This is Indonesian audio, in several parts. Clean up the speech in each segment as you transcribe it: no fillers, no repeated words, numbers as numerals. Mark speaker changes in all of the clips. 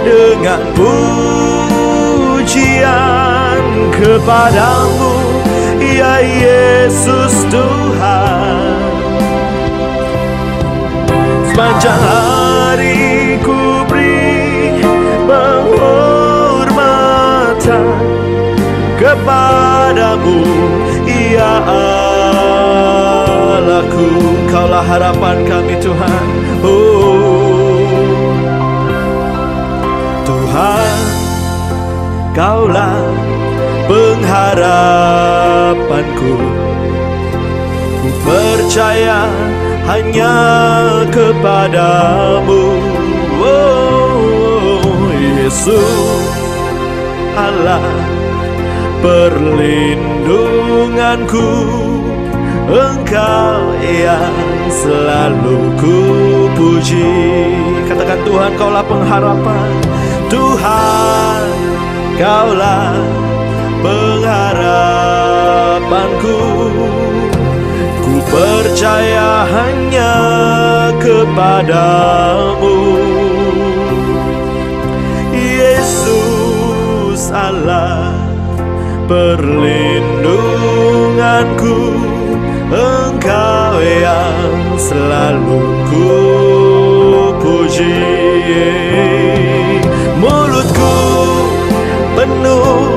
Speaker 1: dengan pujian kepadamu, ya Yesus Tuhan. Sepanjang hari ku beri penghormatan kepadamu, ya Allahku. Kaulah harapan kami Tuhan. Oh Tuhan, Kaulah pengharapanku. Ku percaya hanya kepadamu, oh Yesus. Allah perlindunganku, Engkau yang selalu ku puji. Katakan, Tuhan, Kaulah pengharapan. Tuhan, Kaulah pengharapanku. Ku percaya hanya kepadamu, Yesus. Allah perlindunganku, Engkau yang selalu ku puji. Mulutku penuh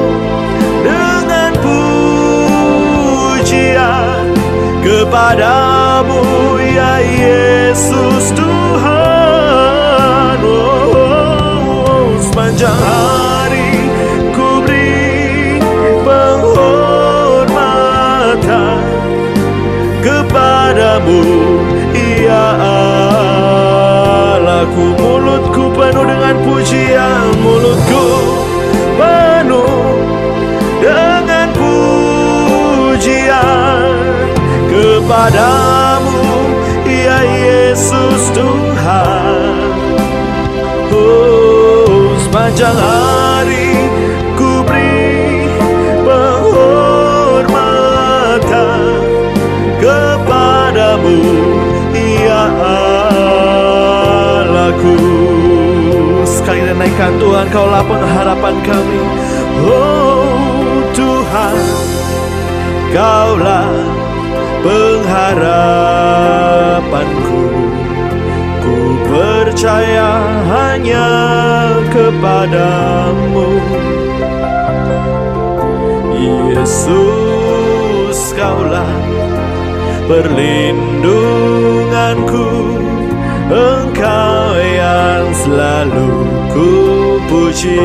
Speaker 1: dengan pujian kepadamu, ya Yesus Tuhan. Oh, sepanjang hari ku beri penghormatan kepadamu, ya Allahku. Mulutku penuh dengan pujian, mulutku penuh dengan pujian kepadamu, ya Yesus Tuhan. Oh, sepanjang hari ku beri penghormatan kepadamu, ya Allahku. Sekali dan naikkan, Tuhan, Kaulah pengharapan kami. Oh Tuhan, Kaulah pengharapanku. Ku percaya hanya kepadamu, Yesus. Kaulah perlindunganku, Engkau yang selalu ku puji.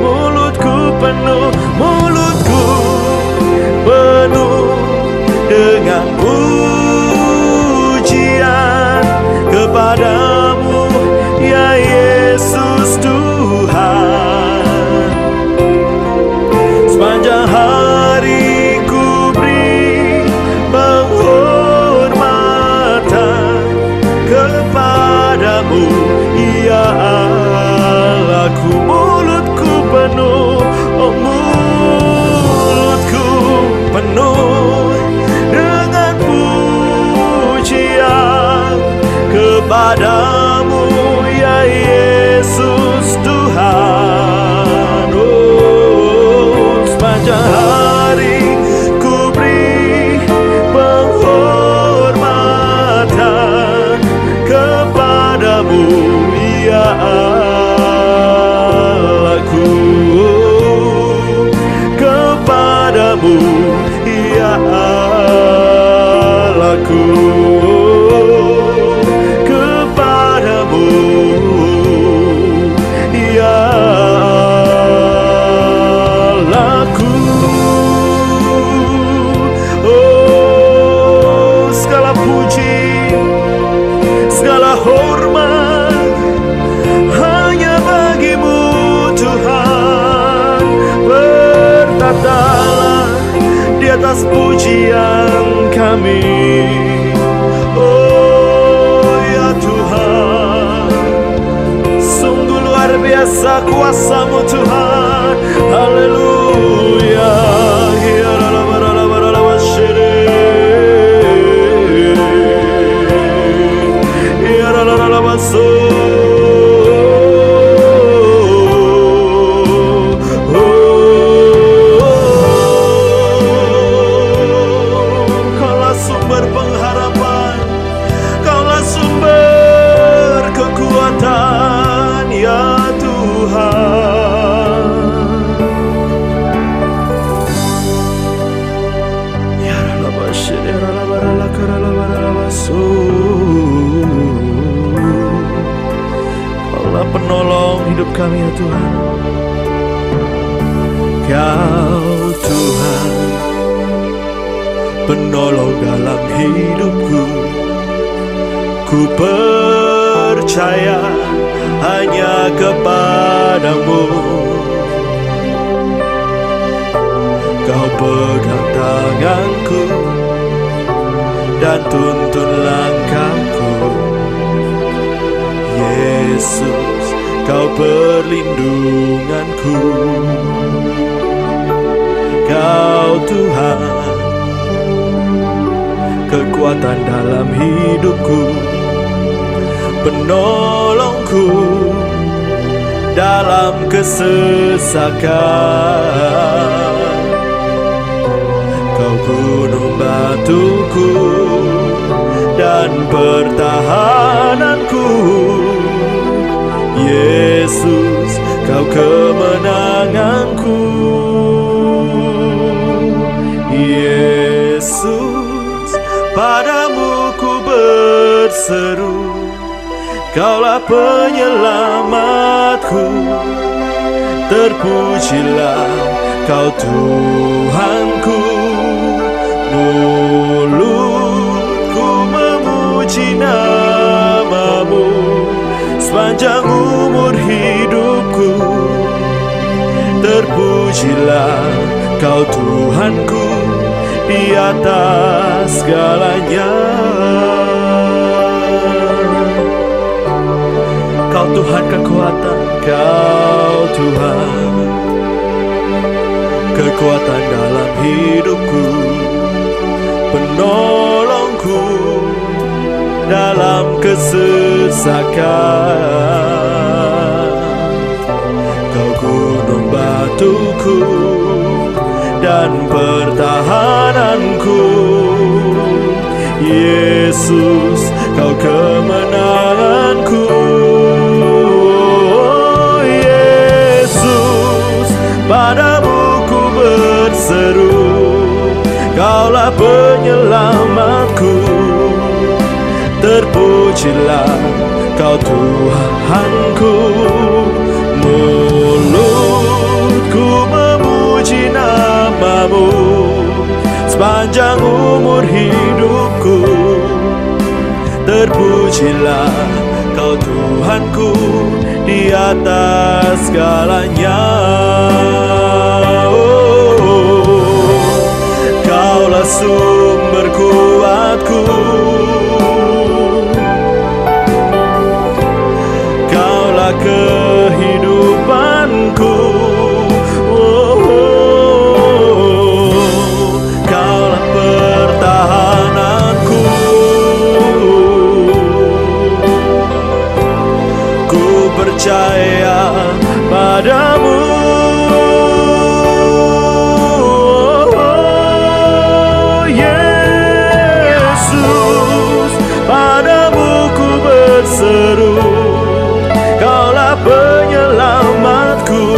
Speaker 1: Mulutku penuh dengan pujian kepadamu, ya Yesus Tuhan. Sepanjang hari ku beri penghormatan kepadamu, ya Allahku. Mulutku penuh, oh mulutku penuh dengan pujian kepadamu, ya Yesus Tuhan. Oh, sepanjang hari ku beri penghormatan kepadamu, ya Allahku. Kepadamu, ya Allahku. Kepadamu, ya Allahku. Oh, segala puji, segala hormat hanya bagimu, Tuhan. Bertatalah di atas pujian kami, oh ya Tuhan. Sungguh luar biasa kuasa-Mu, Tuhan. Haleluya. kami ya Tuhan. Kau Tuhan, penolong dalam hidupku. Ku percaya hanya kepadamu. Kau pegang tanganku dan tuntun langkahku. Yesus, Kau perlindunganku. Kau Tuhan, kekuatan dalam hidupku, penolongku dalam kesesakan. Kau gunung batuku dan pertahananku. Yesus, Kau kemenanganku. Yesus, padamu ku berseru. Kaulah penyelamatku. Terpujilah Kau Tuhanku. Mulutku memuji namamu sepanjang umur hidupku. Terpujilah Kau Tuhanku di atas segalanya. Kau Tuhan kekuatan, Kau Tuhan kekuatan dalam hidupku, penolongku dalam kesesakan. Kau gunung batuku dan pertahananku. Yesus, Kau kemenanganku. Yesus, padamu ku berseru. Kaulah penyelamatku. Terpujilah Kau Tuhanku. Mulutku memuji namamu sepanjang umur hidupku. Terpujilah Kau Tuhanku di atas segalanya. Kaulah sumber kuatku. Kaulah kehidupanku. Kaulah pertahananku. Ku percaya padamu. Yesus, padamu ku berseru. Kaulah penyelamatku.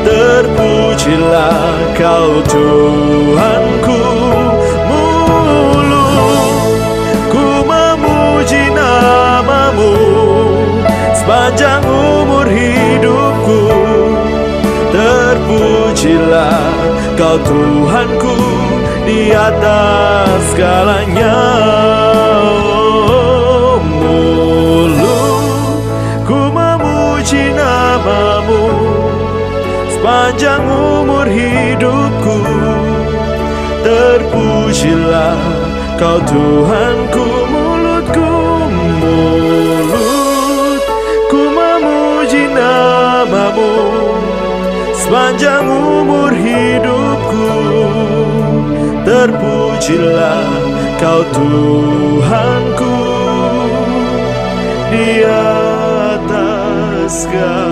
Speaker 1: Terpujilah Kau Tuhanku. Mulutku memuji namamu sepanjang umur hidupku. Terpujilah Kau Tuhanku di atas segalanya. Mulutku memuji namamu sepanjang umur hidupku. Terpujilah Kau Tuhanku. Mulutku memuji namamu sepanjang umur hidupku. Terpujilah Kau Tuhanku di atas segalanya.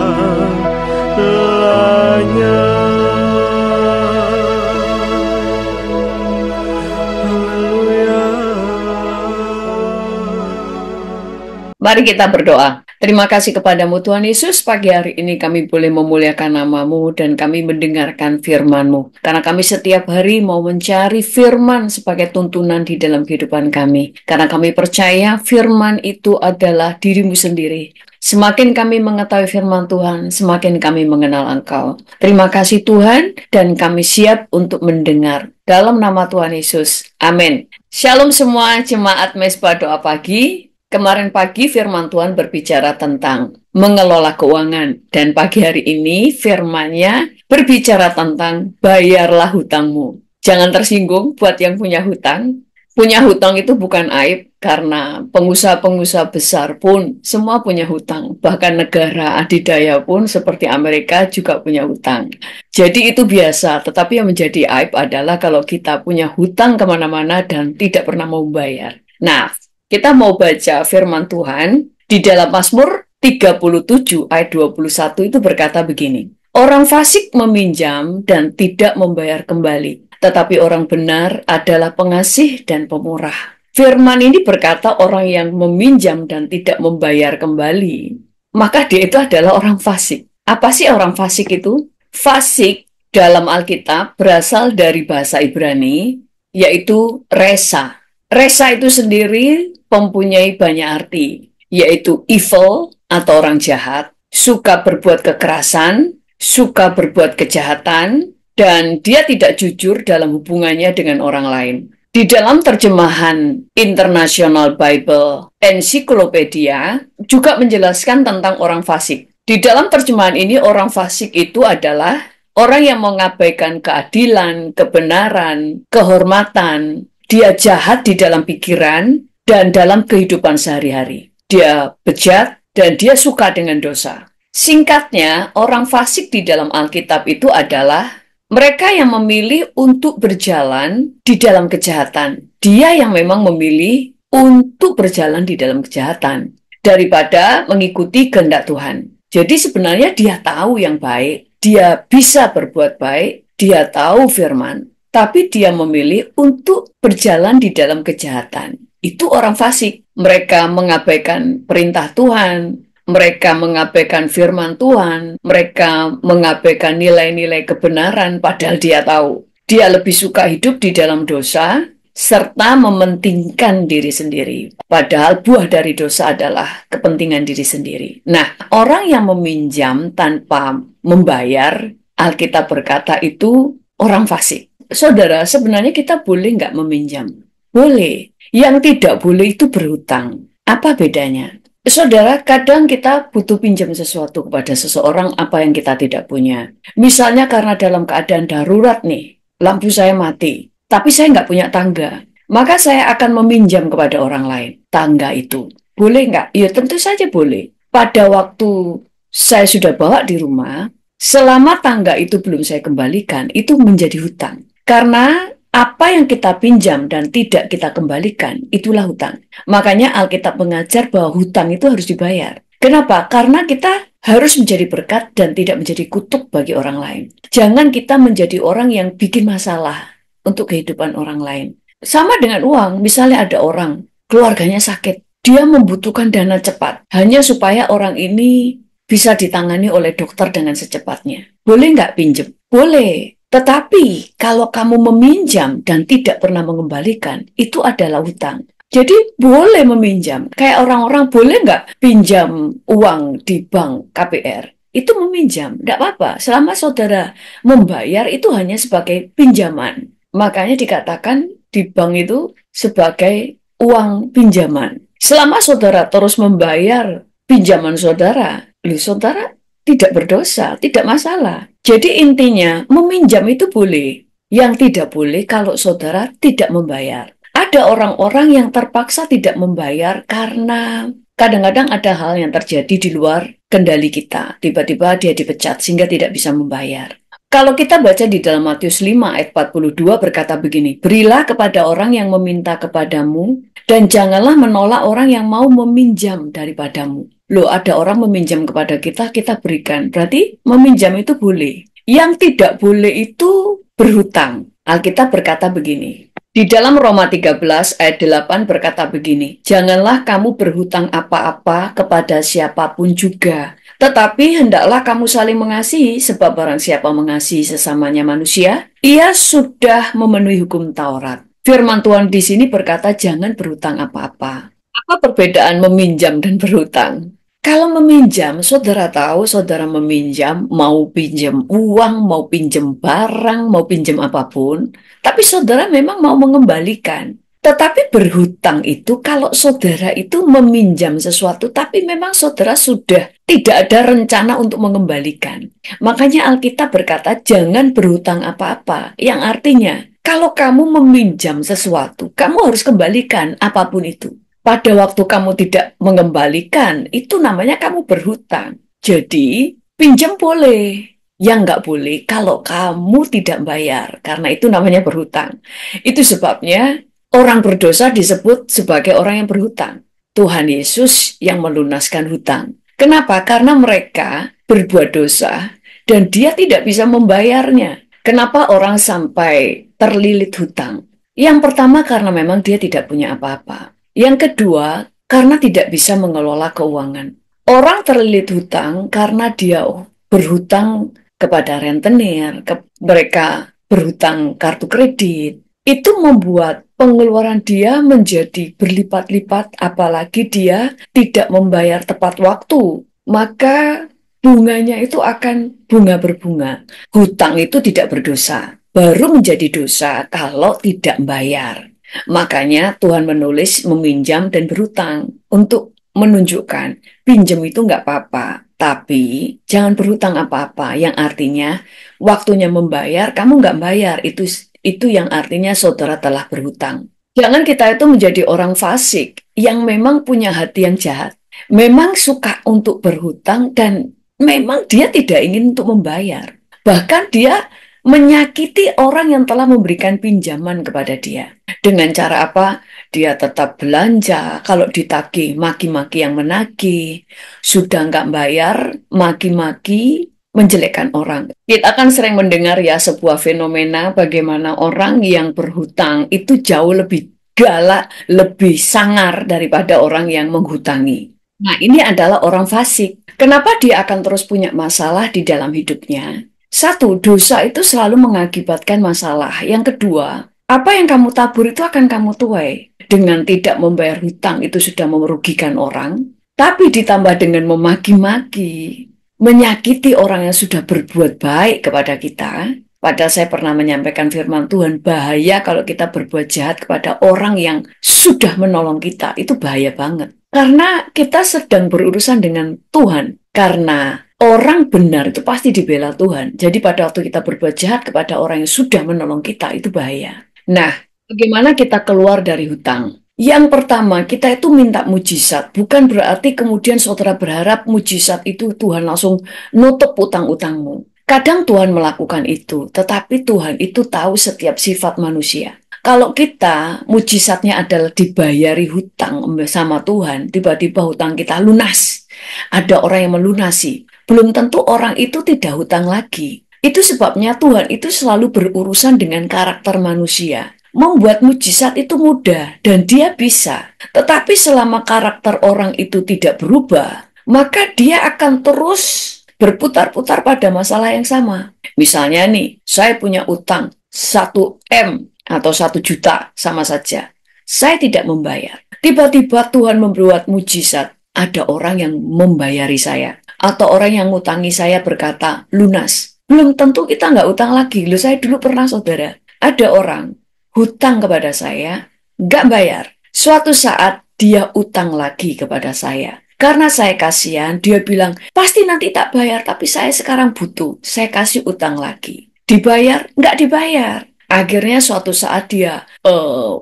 Speaker 2: Mari kita berdoa. Terima kasih kepadamu Tuhan Yesus, pagi hari ini kami boleh memuliakan nama-Mu dan kami mendengarkan firman-Mu. Karena kami setiap hari mau mencari firman sebagai tuntunan di dalam kehidupan kami. Karena kami percaya firman itu adalah diri-Mu sendiri. Semakin kami mengetahui firman Tuhan, semakin kami mengenal Engkau. Terima kasih Tuhan, dan kami siap untuk mendengar. Dalam nama Tuhan Yesus, amin. Shalom semua jemaat Mesbah Doa Pagi. Kemarin pagi firman Tuhan berbicara tentang mengelola keuangan. Dan pagi hari ini firman-Nya berbicara tentang bayarlah hutangmu. Jangan tersinggung buat yang punya hutang. Punya hutang itu bukan aib, karena pengusaha-pengusaha besar pun semua punya hutang. Bahkan negara adidaya pun seperti Amerika juga punya hutang. Jadi itu biasa, tetapi yang menjadi aib adalah kalau kita punya hutang kemana-mana dan tidak pernah mau bayar. Nah, kita mau baca firman Tuhan di dalam Mazmur 37 ayat 21 itu berkata begini. Orang fasik meminjam dan tidak membayar kembali, tetapi orang benar adalah pengasih dan pemurah. Firman ini berkata orang yang meminjam dan tidak membayar kembali, maka dia itu adalah orang fasik. Apa sih orang fasik itu? Fasik dalam Alkitab berasal dari bahasa Ibrani, yaitu resa. Resa itu sendiri mempunyai banyak arti, yaitu evil atau orang jahat, suka berbuat kekerasan, suka berbuat kejahatan, dan dia tidak jujur dalam hubungannya dengan orang lain. Di dalam terjemahan International Bible Encyclopedia juga menjelaskan tentang orang fasik. Di dalam terjemahan ini orang fasik itu adalah orang yang mengabaikan keadilan, kebenaran, kehormatan. Dia jahat di dalam pikiran dan dalam kehidupan sehari-hari. Dia bejat dan dia suka dengan dosa. Singkatnya, orang fasik di dalam Alkitab itu adalah mereka yang memilih untuk berjalan di dalam kejahatan. Dia yang memang memilih untuk berjalan di dalam kejahatan daripada mengikuti kehendak Tuhan. Jadi sebenarnya dia tahu yang baik, dia bisa berbuat baik, dia tahu firman, tapi dia memilih untuk berjalan di dalam kejahatan. Itu orang fasik. Mereka mengabaikan perintah Tuhan, mereka mengabaikan firman Tuhan, mereka mengabaikan nilai-nilai kebenaran, padahal dia tahu. Dia lebih suka hidup di dalam dosa, serta mementingkan diri sendiri. Padahal buah dari dosa adalah kepentingan diri sendiri. Nah, orang yang meminjam tanpa membayar, Alkitab berkata itu orang fasik. Saudara, sebenarnya kita boleh nggak meminjam? Boleh. Yang tidak boleh itu berhutang. Apa bedanya? Saudara, kadang kita butuh pinjam sesuatu kepada seseorang apa yang kita tidak punya. Misalnya karena dalam keadaan darurat nih, lampu saya mati, tapi saya nggak punya tangga. Maka saya akan meminjam kepada orang lain tangga itu. Boleh nggak? Ya tentu saja boleh. Pada waktu saya sudah bawa di rumah, selama tangga itu belum saya kembalikan, itu menjadi hutang. Karena apa yang kita pinjam dan tidak kita kembalikan, itulah hutang. Makanya Alkitab mengajar bahwa hutang itu harus dibayar. Kenapa? Karena kita harus menjadi berkat dan tidak menjadi kutuk bagi orang lain. Jangan kita menjadi orang yang bikin masalah untuk kehidupan orang lain. Sama dengan uang, misalnya ada orang, keluarganya sakit, dia membutuhkan dana cepat, hanya supaya orang ini bisa ditangani oleh dokter dengan secepatnya. Boleh nggak pinjem? Boleh. Tetapi kalau kamu meminjam dan tidak pernah mengembalikan, itu adalah hutang. Jadi boleh meminjam. Kayak orang-orang boleh nggak pinjam uang di bank KPR? Itu meminjam, nggak apa-apa. Selama saudara membayar itu hanya sebagai pinjaman. Makanya dikatakan di bank itu sebagai uang pinjaman. Selama saudara terus membayar pinjaman saudara, saudara tidak berdosa, tidak masalah. Jadi intinya, meminjam itu boleh. Yang tidak boleh kalau saudara tidak membayar. Ada orang-orang yang terpaksa tidak membayar karena kadang-kadang ada hal yang terjadi di luar kendali kita. Tiba-tiba dia dipecat sehingga tidak bisa membayar. Kalau kita baca di dalam Matius 5 ayat 42 berkata begini, berilah kepada orang yang meminta kepadamu dan janganlah menolak orang yang mau meminjam daripadamu. Loh, ada orang meminjam kepada kita, kita berikan. Berarti meminjam itu boleh. Yang tidak boleh itu berhutang. Alkitab berkata begini, Di dalam Roma 13 ayat 8 berkata begini, "Janganlah kamu berhutang apa-apa kepada siapapun juga, tetapi hendaklah kamu saling mengasihi, sebab barang siapa mengasihi sesamanya manusia, ia sudah memenuhi hukum Taurat." Firman Tuhan di sini berkata jangan berhutang apa-apa. Apa perbedaan meminjam dan berhutang? Kalau meminjam, saudara tahu, saudara meminjam, mau pinjam uang, mau pinjam barang, mau pinjam apapun, tapi saudara memang mau mengembalikan. Tetapi berhutang itu kalau saudara itu meminjam sesuatu, tapi memang saudara sudah tidak ada rencana untuk mengembalikan. Makanya Alkitab berkata jangan berhutang apa-apa, yang artinya kalau kamu meminjam sesuatu, kamu harus kembalikan apapun itu. Pada waktu kamu tidak mengembalikan, itu namanya kamu berhutang. Jadi, pinjam boleh. Yang nggak boleh kalau kamu tidak bayar, karena itu namanya berhutang. Itu sebabnya orang berdosa disebut sebagai orang yang berhutang. Tuhan Yesus yang melunaskan hutang. Kenapa? Karena mereka berbuat dosa dan dia tidak bisa membayarnya. Kenapa orang sampai terlilit hutang? Yang pertama karena memang dia tidak punya apa-apa. Yang kedua, karena tidak bisa mengelola keuangan. Orang terlilit hutang karena dia berhutang kepada rentenir, mereka berhutang kartu kredit. Itu membuat pengeluaran dia menjadi berlipat-lipat, apalagi dia tidak membayar tepat waktu. Maka bunganya itu akan bunga berbunga. Hutang itu tidak berdosa, baru menjadi dosa kalau tidak bayar. Makanya Tuhan menulis meminjam dan berhutang untuk menunjukkan pinjam itu nggak apa-apa, tapi jangan berhutang apa-apa. Yang artinya waktunya membayar kamu nggak bayar, itu yang artinya saudara telah berhutang. Jangan kita itu menjadi orang fasik yang memang punya hati yang jahat, memang suka untuk berhutang dan memang dia tidak ingin untuk membayar. Bahkan dia menyakiti orang yang telah memberikan pinjaman kepada dia. Dengan cara apa? Dia tetap belanja, kalau ditagih, maki-maki yang menagih. Sudah nggak bayar, maki-maki, menjelekkan orang. Kita akan sering mendengar ya sebuah fenomena bagaimana orang yang berhutang itu jauh lebih galak, lebih sangar daripada orang yang menghutangi. Nah, ini adalah orang fasik. Kenapa dia akan terus punya masalah di dalam hidupnya? Satu, dosa itu selalu mengakibatkan masalah. Yang kedua, apa yang kamu tabur itu akan kamu tuai. Dengan tidak membayar hutang itu sudah merugikan orang, tapi ditambah dengan memaki-maki, menyakiti orang yang sudah berbuat baik kepada kita. Padahal saya pernah menyampaikan firman Tuhan, bahaya kalau kita berbuat jahat kepada orang yang sudah menolong kita. Itu bahaya banget. Karena kita sedang berurusan dengan Tuhan. Karena orang benar itu pasti dibela Tuhan. Jadi pada waktu kita berbuat jahat kepada orang yang sudah menolong kita, itu bahaya. Nah, bagaimana kita keluar dari hutang? Yang pertama, kita itu minta mujizat. Bukan berarti kemudian saudara berharap mujizat itu Tuhan langsung nutup utang-utangmu. Kadang Tuhan melakukan itu, tetapi Tuhan itu tahu setiap sifat manusia. Kalau kita mujizatnya adalah dibayari hutang sama Tuhan, tiba-tiba hutang kita lunas. Ada orang yang melunasi. Belum tentu orang itu tidak hutang lagi. Itu sebabnya Tuhan itu selalu berurusan dengan karakter manusia. Membuat mujizat itu mudah dan dia bisa. Tetapi selama karakter orang itu tidak berubah, maka dia akan terus berputar-putar pada masalah yang sama. Misalnya nih, saya punya utang 1 M atau 1 juta sama saja. Saya tidak membayar. Tiba-tiba Tuhan membuat mujizat. Ada orang yang membayari saya. Atau orang yang ngutangi saya berkata, lunas. Belum tentu kita nggak utang lagi. Loh, saya dulu pernah saudara. Ada orang hutang kepada saya, nggak bayar. Suatu saat dia utang lagi kepada saya. Karena saya kasihan, dia bilang, pasti nanti tak bayar, tapi saya sekarang butuh. Saya kasih utang lagi. Dibayar? Nggak dibayar. Akhirnya suatu saat dia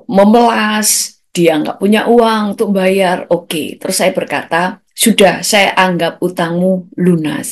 Speaker 2: memelas, dia nggak punya uang untuk bayar. Oke, terus saya berkata, sudah saya anggap utangmu lunas.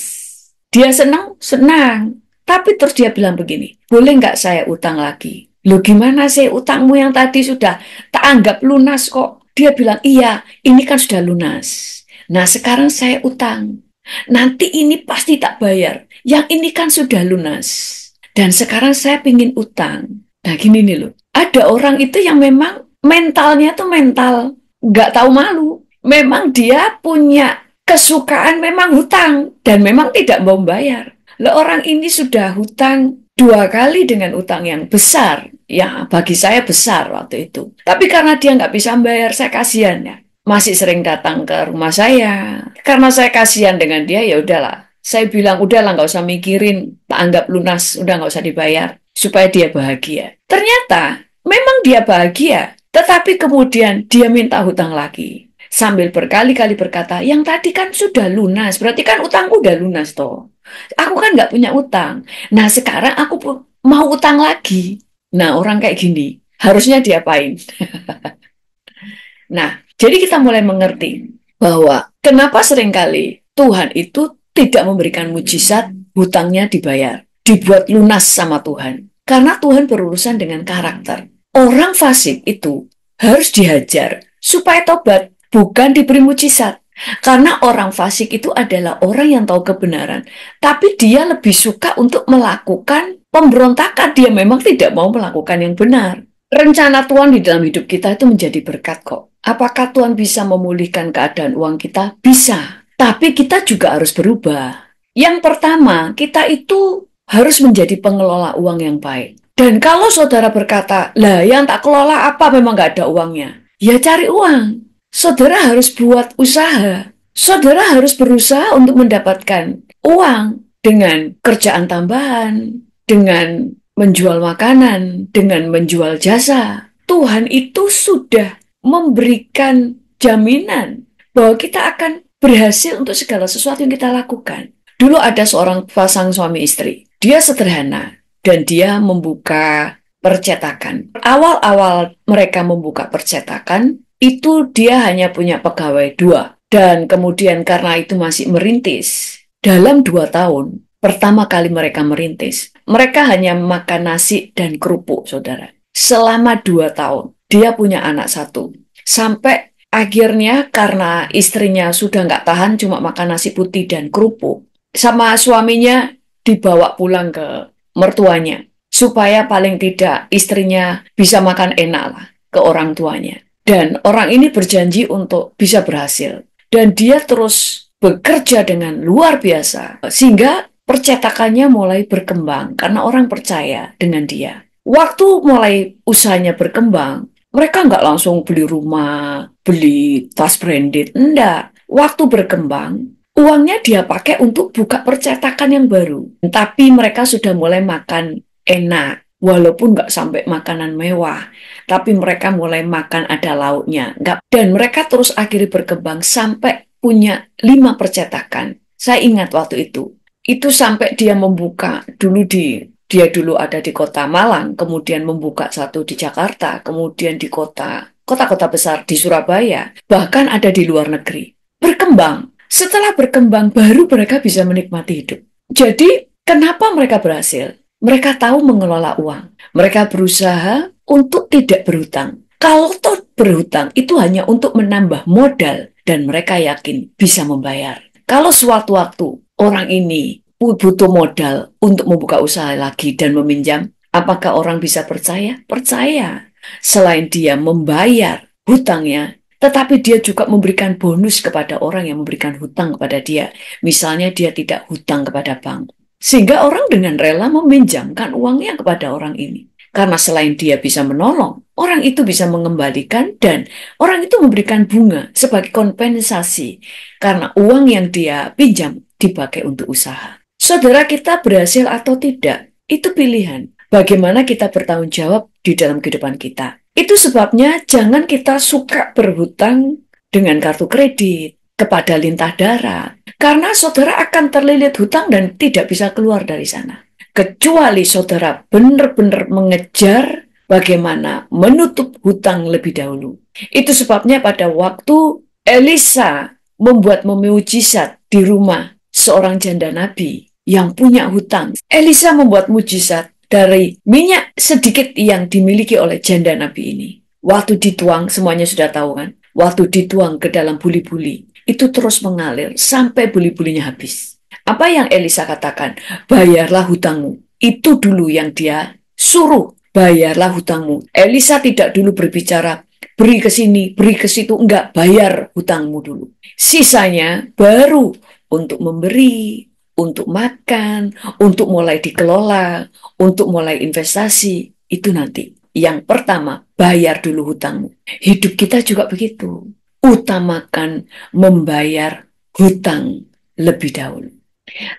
Speaker 2: Dia senang? Senang. Tapi terus dia bilang begini, boleh nggak saya utang lagi? Loh gimana sih utangmu yang tadi sudah tak anggap lunas kok? Dia bilang, iya ini kan sudah lunas. Nah sekarang saya utang. Nanti ini pasti tak bayar. Yang ini kan sudah lunas. Dan sekarang saya pingin utang. Nah gini nih loh. Ada orang itu yang memang mentalnya tuh mental nggak tahu malu. Memang dia punya kesukaan memang hutang dan memang tidak mau membayar. Lah orang ini sudah hutang 2 kali dengan utang yang besar. Ya bagi saya besar waktu itu. Tapi karena dia nggak bisa membayar, saya kasihan ya. Masih sering datang ke rumah saya. Karena saya kasihan dengan dia, ya udahlah. Saya bilang udahlah nggak usah mikirin, tak anggap lunas, udah nggak usah dibayar supaya dia bahagia. Ternyata memang dia bahagia, tetapi kemudian dia minta hutang lagi. Sambil berkali-kali berkata, yang tadi kan sudah lunas, berarti kan utangku udah lunas toh. Aku kan nggak punya utang. Nah sekarang aku mau utang lagi. Nah orang kayak gini, harusnya diapain? Nah, jadi kita mulai mengerti bahwa kenapa seringkali Tuhan itu tidak memberikan mujizat, hutangnya dibayar, dibuat lunas sama Tuhan. Karena Tuhan berurusan dengan karakter. Orang fasik itu harus dihajar supaya tobat, bukan diberi mujizat. Karena orang fasik itu adalah orang yang tahu kebenaran, tapi dia lebih suka untuk melakukan pemberontakan. Dia memang tidak mau melakukan yang benar. Rencana Tuhan di dalam hidup kita itu menjadi berkat kok. Apakah Tuhan bisa memulihkan keadaan uang kita? Bisa. Tapi kita juga harus berubah. Yang pertama, kita itu harus menjadi pengelola uang yang baik. Dan kalau saudara berkata, lah yang tak kelola apa memang gak ada uangnya? Ya cari uang. Saudara harus buat usaha. Saudara harus berusaha untuk mendapatkan uang dengan kerjaan tambahan, dengan menjual makanan, dengan menjual jasa. Tuhan itu sudah memberikan jaminan bahwa kita akan berhasil untuk segala sesuatu yang kita lakukan. Dulu ada seorang pasang suami istri. Dia sederhana dan dia membuka percetakan. Awal-awal mereka membuka percetakan, itu dia hanya punya pegawai 2. Dan kemudian karena itu masih merintis, dalam 2 tahun, pertama kali mereka merintis, mereka hanya makan nasi dan kerupuk, saudara. Selama 2 tahun, dia punya anak 1. Sampai akhirnya karena istrinya sudah nggak tahan cuma makan nasi putih dan kerupuk, sama suaminya dibawa pulang ke mertuanya, supaya paling tidak istrinya bisa makan enak lah ke orang tuanya. Dan orang ini berjanji untuk bisa berhasil. Dan dia terus bekerja dengan luar biasa, sehingga percetakannya mulai berkembang karena orang percaya dengan dia. Waktu mulai usahanya berkembang, mereka nggak langsung beli rumah, beli tas branded, enggak. Waktu berkembang, uangnya dia pakai untuk buka percetakan yang baru. Tapi mereka sudah mulai makan enak, walaupun nggak sampai makanan mewah. Tapi mereka mulai makan ada lauknya. Dan mereka terus akhirnya berkembang sampai punya 5 percetakan. Saya ingat waktu itu. Itu sampai dia membuka, dia dulu ada di kota Malang, kemudian membuka 1 di Jakarta, kemudian di kota-kota besar di Surabaya, bahkan ada di luar negeri. Berkembang. Setelah berkembang, baru mereka bisa menikmati hidup. Jadi, kenapa mereka berhasil? Mereka tahu mengelola uang. Mereka berusaha untuk tidak berhutang. Kalau toh berhutang, itu hanya untuk menambah modal, dan mereka yakin bisa membayar. Kalau suatu waktu orang ini butuh modal untuk membuka usaha lagi dan meminjam, apakah orang bisa percaya? Percaya. Selain dia membayar hutangnya, tetapi dia juga memberikan bonus kepada orang yang memberikan hutang kepada dia. Misalnya dia tidak hutang kepada bank. Sehingga orang dengan rela meminjamkan uangnya kepada orang ini. Karena selain dia bisa menolong, orang itu bisa mengembalikan dan orang itu memberikan bunga sebagai kompensasi. Karena uang yang dia pinjam dipakai untuk usaha. Saudara, kita berhasil atau tidak, itu pilihan. Bagaimana kita bertanggung jawab di dalam kehidupan kita. Itu sebabnya jangan kita suka berhutang dengan kartu kredit, kepada lintah darat. Karena saudara akan terlilit hutang dan tidak bisa keluar dari sana. Kecuali saudara benar-benar mengejar bagaimana menutup hutang lebih dahulu. Itu sebabnya pada waktu Elisa membuat mujizat di rumah seorang janda nabi yang punya hutang, Elisa membuat mujizat dari minyak sedikit yang dimiliki oleh janda nabi ini. Waktu dituang, semuanya sudah tahu kan, waktu dituang ke dalam buli-buli, itu terus mengalir sampai buli-bulinya habis. Apa yang Elisa katakan? Bayarlah hutangmu. Itu dulu yang dia suruh bayarlah hutangmu. Elisa tidak dulu berbicara, beri ke sini, beri ke situ. Enggak, bayar hutangmu dulu. Sisanya baru untuk memberi, untuk makan, untuk mulai dikelola, untuk mulai investasi. Itu nanti. Yang pertama, bayar dulu hutangmu. Hidup kita juga begitu. Utamakan membayar hutang lebih dahulu.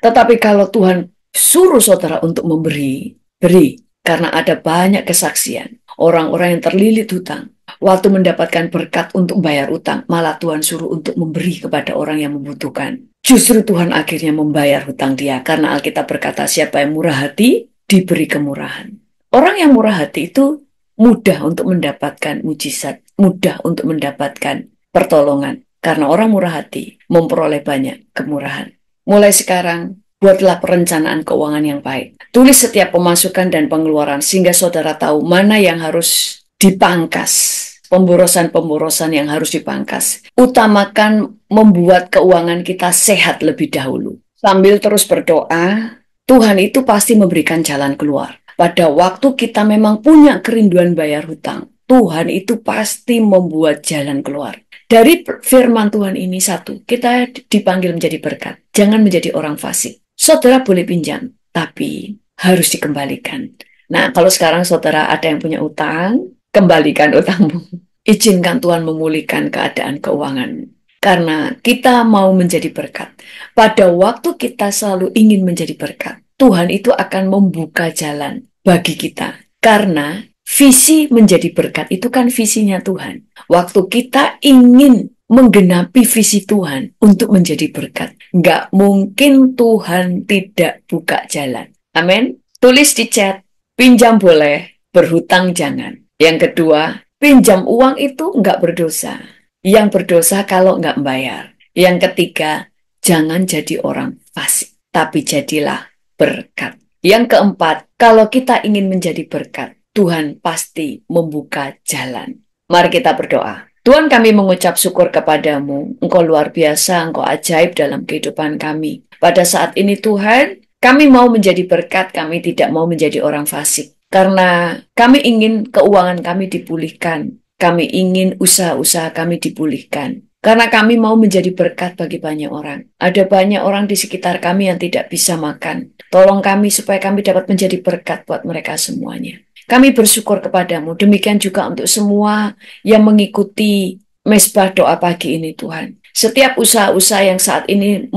Speaker 2: Tetapi kalau Tuhan suruh saudara untuk memberi, beri. Karena ada banyak kesaksian. Orang-orang yang terlilit hutang, waktu mendapatkan berkat untuk bayar hutang, malah Tuhan suruh untuk memberi kepada orang yang membutuhkan. Justru Tuhan akhirnya membayar hutang dia. Karena Alkitab berkata, siapa yang murah hati, diberi kemurahan. Orang yang murah hati itu mudah untuk mendapatkan mujizat, mudah untuk mendapatkan pertolongan. Karena orang murah hati memperoleh banyak kemurahan. Mulai sekarang, buatlah perencanaan keuangan yang baik. Tulis setiap pemasukan dan pengeluaran sehingga saudara tahu mana yang harus dipangkas. Pemborosan-pemborosan yang harus dipangkas. Utamakan membuat keuangan kita sehat lebih dahulu. Sambil terus berdoa, Tuhan itu pasti memberikan jalan keluar. Pada waktu kita memang punya kerinduan bayar hutang, Tuhan itu pasti membuat jalan keluar. Dari firman Tuhan ini satu, kita dipanggil menjadi berkat. Jangan menjadi orang fasik. Saudara boleh pinjam, tapi harus dikembalikan. Nah, kalau sekarang saudara ada yang punya utang, kembalikan utangmu. Izinkan Tuhan memulihkan keadaan keuangan. Karena kita mau menjadi berkat. Pada waktu kita selalu ingin menjadi berkat, Tuhan itu akan membuka jalan bagi kita. Karena visi menjadi berkat itu kan visinya Tuhan. Waktu kita ingin menggenapi visi Tuhan untuk menjadi berkat, nggak mungkin Tuhan tidak buka jalan. Amin. Tulis di chat, pinjam boleh, berhutang jangan. Yang kedua, pinjam uang itu nggak berdosa. Yang berdosa kalau nggak membayar. Yang ketiga, jangan jadi orang fasik, tapi jadilah berkat. Yang keempat, kalau kita ingin menjadi berkat, Tuhan pasti membuka jalan. Mari kita berdoa. Tuhan, kami mengucap syukur kepadamu. Engkau luar biasa, Engkau ajaib dalam kehidupan kami. Pada saat ini Tuhan, kami mau menjadi berkat, kami tidak mau menjadi orang fasik. Karena kami ingin keuangan kami dipulihkan. Kami ingin usaha-usaha kami dipulihkan. Karena kami mau menjadi berkat bagi banyak orang. Ada banyak orang di sekitar kami yang tidak bisa makan. Tolong kami supaya kami dapat menjadi berkat buat mereka semuanya. Kami bersyukur kepadamu, demikian juga untuk semua yang mengikuti mesbah doa pagi ini Tuhan. Setiap usaha-usaha yang saat ini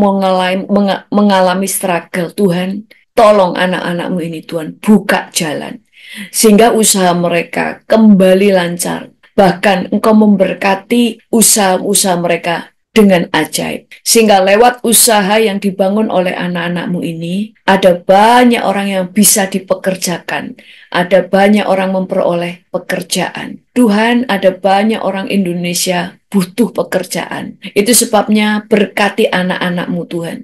Speaker 2: mengalami struggle Tuhan, tolong anak-anakmu ini Tuhan, buka jalan. Sehingga usaha mereka kembali lancar. Bahkan Engkau memberkati usaha-usaha mereka dengan ajaib. Sehingga lewat usaha yang dibangun oleh anak-anakmu ini, ada banyak orang yang bisa dipekerjakan. Ada banyak orang memperoleh pekerjaan. Tuhan, ada banyak orang Indonesia butuh pekerjaan. Itu sebabnya berkati anak-anakmu Tuhan.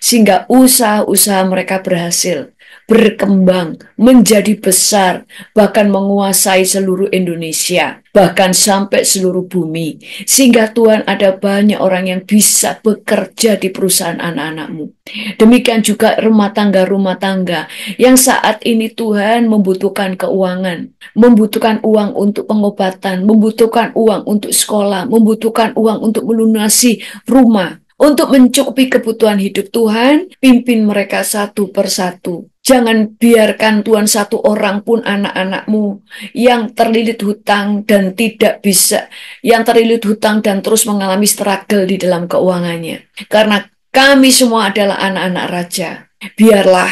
Speaker 2: Sehingga usaha-usaha mereka berhasil, berkembang, menjadi besar, bahkan menguasai seluruh Indonesia, bahkan sampai seluruh bumi. Sehingga Tuhan, ada banyak orang yang bisa bekerja di perusahaan anak-anakmu. Demikian juga rumah tangga yang saat ini Tuhan membutuhkan keuangan, membutuhkan uang untuk pengobatan, membutuhkan uang untuk sekolah, membutuhkan uang untuk melunasi rumah, untuk mencukupi kebutuhan hidup. Tuhan, pimpin mereka satu persatu. Jangan biarkan Tuhan satu orang pun anak-anakmu yang terlilit hutang dan tidak bisa, yang terlilit hutang dan terus mengalami struggle di dalam keuangannya. Karena kami semua adalah anak-anak raja. Biarlah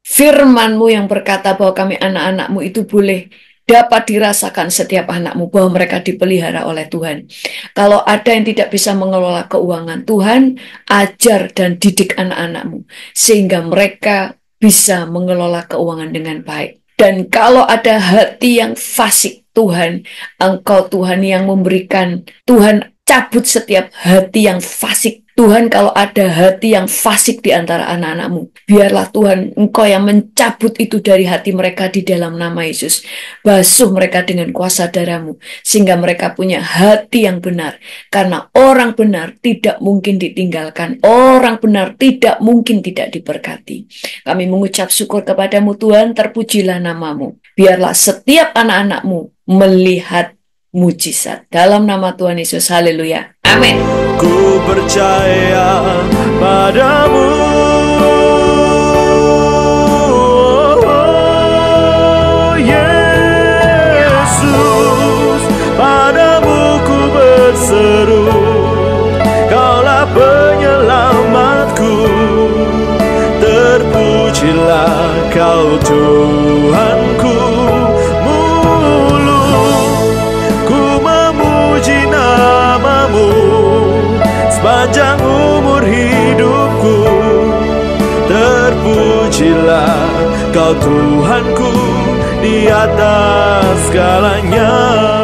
Speaker 2: firman-Mu yang berkata bahwa kami anak-anak-Mu itu boleh dapat dirasakan setiap anakmu bahwa mereka dipelihara oleh Tuhan. Kalau ada yang tidak bisa mengelola keuangan, Tuhan ajar dan didik anak-anakmu sehingga mereka bisa mengelola keuangan dengan baik. Dan kalau ada hati yang fasik, Tuhan, Engkau Tuhan yang memberikan, Tuhan mencabut setiap hati yang fasik. Tuhan, kalau ada hati yang fasik di antara anak-anak-Mu, biarlah Tuhan Engkau yang mencabut itu dari hati mereka di dalam nama Yesus. Basuh mereka dengan kuasa darah-Mu, sehingga mereka punya hati yang benar. Karena orang benar tidak mungkin ditinggalkan, orang benar tidak mungkin tidak diberkati. Kami mengucap syukur kepadamu Tuhan, terpujilah nama-Mu. Biarlah setiap anak-anak-Mu melihat mujizat. Dalam nama Tuhan Yesus, haleluya. Amin.
Speaker 1: Ku percaya padamu, Yesus, padamu ku berseru, Kaulah penyelamatku. Terpujilah Kau Tuhanku, sepanjang umur hidupku. Terpujilah Kau Tuhanku di atas segalanya.